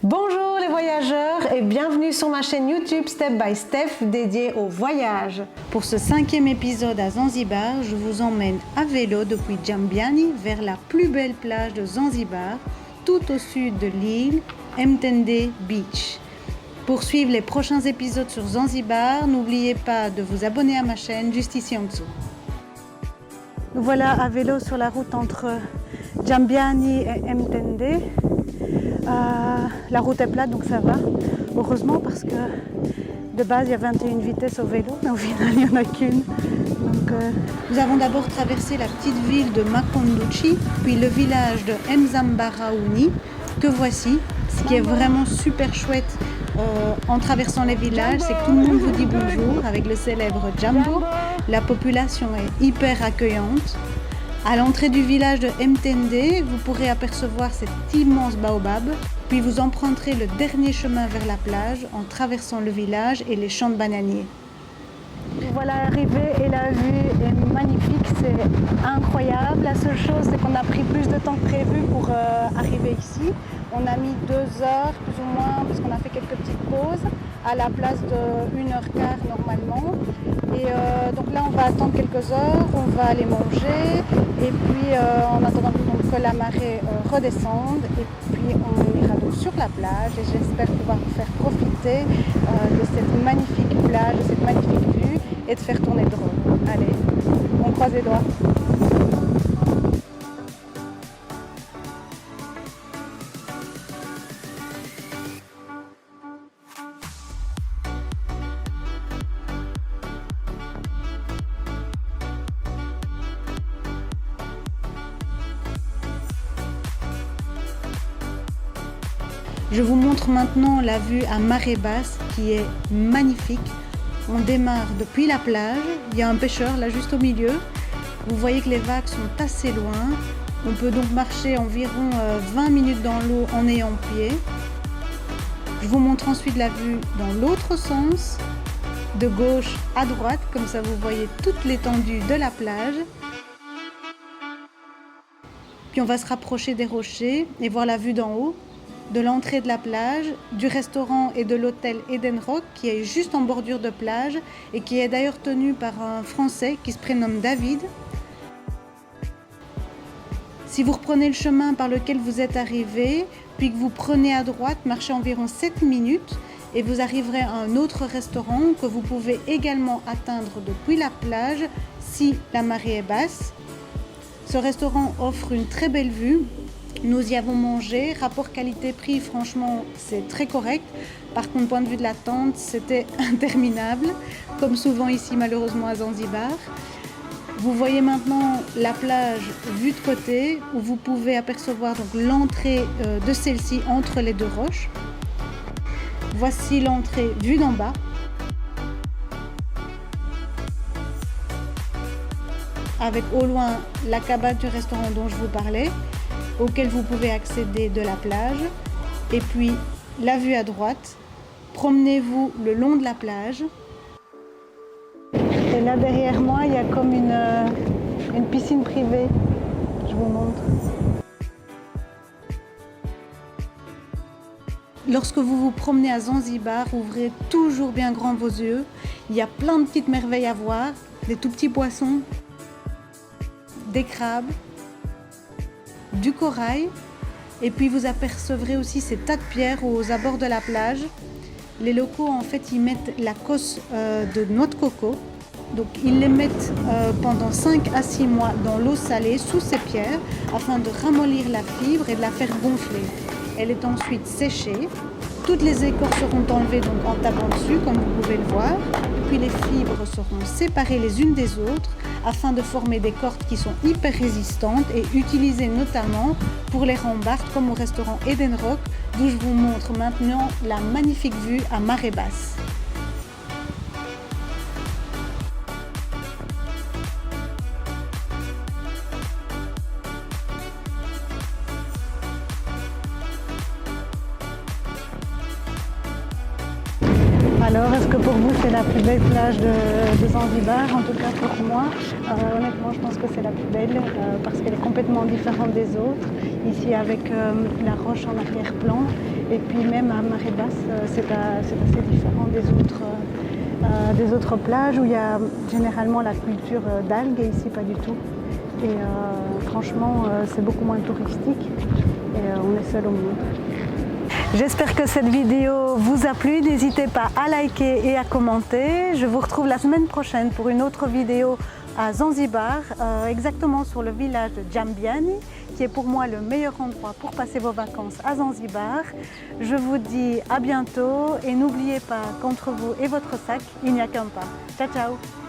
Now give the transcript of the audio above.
Bonjour les voyageurs et bienvenue sur ma chaîne YouTube Step by Step dédiée au voyage. Pour ce 5e épisode à Zanzibar, je vous emmène à vélo depuis Jambiani vers la plus belle plage de Zanzibar, tout au sud de l'île, Mtende Beach. Pour suivre les prochains épisodes sur Zanzibar, n'oubliez pas de vous abonner à ma chaîne juste ici en dessous. Nous voilà à vélo sur la route entre Jambiani et Mtende. La route est plate donc ça va, heureusement parce que de base il y a 21 vitesses au vélo mais au final il n'y en a qu'une. Nous avons d'abord traversé la petite ville de Makonduchi, puis le village de Mzambaraouni que voici. Ce qui est vraiment super chouette en traversant les villages, c'est que tout le monde vous dit bonjour avec le célèbre Jambo. La population est hyper accueillante. À l'entrée du village de Mtende, vous pourrez apercevoir cet immense baobab, puis vous emprunterez le dernier chemin vers la plage en traversant le village et les champs de bananiers. Voilà arrivé et la vue est magnifique, c'est incroyable. La seule chose, c'est qu'on a pris plus de temps que prévu pour arriver ici. On a mis 2 heures plus ou moins parce qu'on a fait quelques petites pauses à la place de 1h15 normalement. Et donc là on va attendre quelques heures, on va aller manger et puis en attendant donc, que la marée redescende et puis on ira donc sur la plage et j'espère pouvoir vous faire profiter de cette magnifique plage, de cette magnifique vue et de faire tourner le drone. Allez, on croise les doigts. Je vous montre maintenant la vue à marée basse qui est magnifique. On démarre depuis la plage, il y a un pêcheur là juste au milieu. Vous voyez que les vagues sont assez loin. On peut donc marcher environ 20 minutes dans l'eau en ayant pied. Je vous montre ensuite la vue dans l'autre sens, de gauche à droite, comme ça vous voyez toute l'étendue de la plage. Puis on va se rapprocher des rochers et voir la vue d'en haut, de l'entrée de la plage, du restaurant et de l'hôtel Eden Rock qui est juste en bordure de plage et qui est d'ailleurs tenu par un Français qui se prénomme David. Si vous reprenez le chemin par lequel vous êtes arrivé, puis que vous prenez à droite, marchez environ 7 minutes et vous arriverez à un autre restaurant que vous pouvez également atteindre depuis la plage si la marée est basse. Ce restaurant offre une très belle vue. Nous y avons mangé, rapport qualité-prix, franchement, c'est très correct. Par contre, point de vue de la tente, c'était interminable, comme souvent ici, malheureusement, à Zanzibar. Vous voyez maintenant la plage vue de côté, où vous pouvez apercevoir donc l'entrée de celle-ci entre les 2 roches. Voici l'entrée vue d'en bas. Avec au loin la cabane du restaurant dont je vous parlais, auquel vous pouvez accéder de la plage. Et puis la vue à droite, promenez-vous le long de la plage. Et là derrière moi, il y a comme une piscine privée. Je vous montre. Lorsque vous vous promenez à Zanzibar, ouvrez toujours bien grand vos yeux. Il y a plein de petites merveilles à voir, des tout petits poissons, des crabes, du corail, et puis vous apercevrez aussi ces tas de pierres aux abords de la plage. Les locaux en fait ils mettent la cosse de noix de coco, donc ils les mettent pendant 5 à 6 mois dans l'eau salée sous ces pierres afin de ramollir la fibre et de la faire gonfler. Elle est ensuite séchée, toutes les écorces seront enlevées donc en tapant dessus comme vous pouvez le voir, puis les fibres seront séparées les unes des autres afin de former des cordes qui sont hyper résistantes et utilisées notamment pour les rambardes comme au restaurant Eden Rock d'où je vous montre maintenant la magnifique vue à marée basse. Alors, est-ce que pour vous c'est la plus belle plage de Zanzibar? En tout cas pour moi, honnêtement je pense que c'est la plus belle parce qu'elle est complètement différente des autres. Ici avec la roche en arrière-plan Et puis même à marée basse, c'est assez différent des autres plages où il y a généralement la culture d'algues et ici pas du tout. Et franchement, c'est beaucoup moins touristique et on est seul au monde. J'espère que cette vidéo vous a plu. N'hésitez pas à liker et à commenter. Je vous retrouve la semaine prochaine pour une autre vidéo à Zanzibar, exactement sur le village de Jambiani, qui est pour moi le meilleur endroit pour passer vos vacances à Zanzibar. Je vous dis à bientôt et n'oubliez pas qu'entre vous et votre sac, il n'y a qu'un pas. Ciao, ciao!